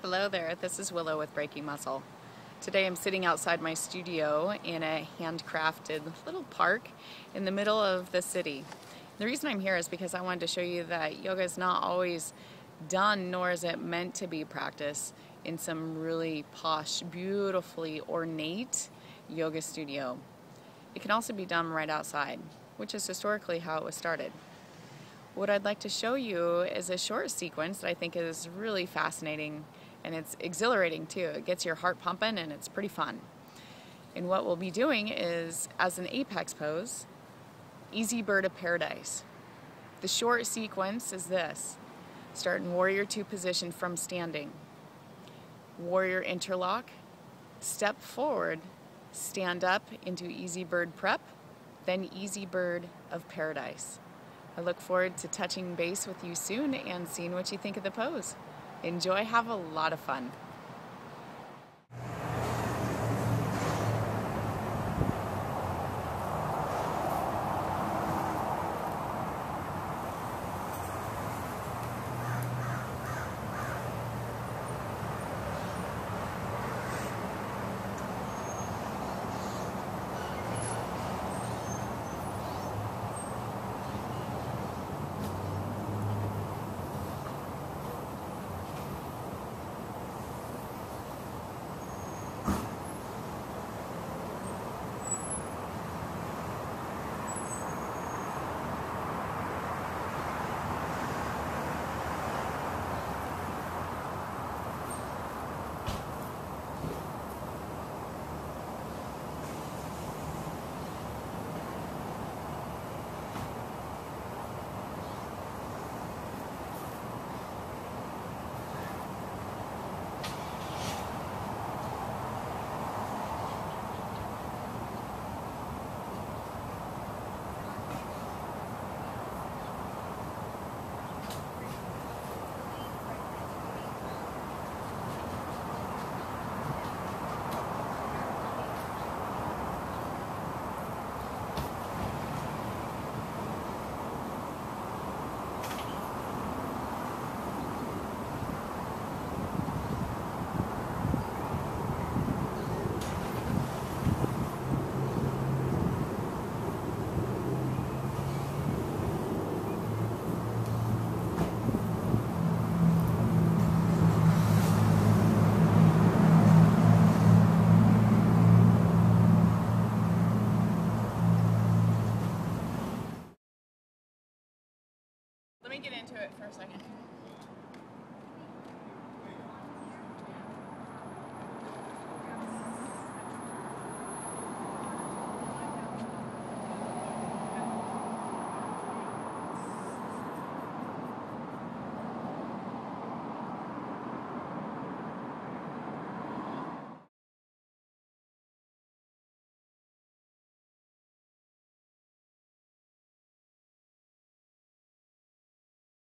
Hello there, this is Willow with Breaking Muscle. Today I'm sitting outside my studio in a handcrafted little park in the middle of the city. The reason I'm here is because I wanted to show you that yoga is not always done, nor is it meant to be practiced in some really posh, beautifully ornate yoga studio. It can also be done right outside, which is historically how it was started. What I'd like to show you is a short sequence that I think is really fascinating, and it's exhilarating too. It gets your heart pumping and it's pretty fun. And what we'll be doing is, as an apex pose, Easy Bird of Paradise. The short sequence is this. Start in Warrior Two position from standing. Warrior interlock, step forward, stand up into Easy Bird prep, then Easy Bird of Paradise. I look forward to touching base with you soon and seeing what you think of the pose. Enjoy, have a lot of fun. Let me get into it for a second.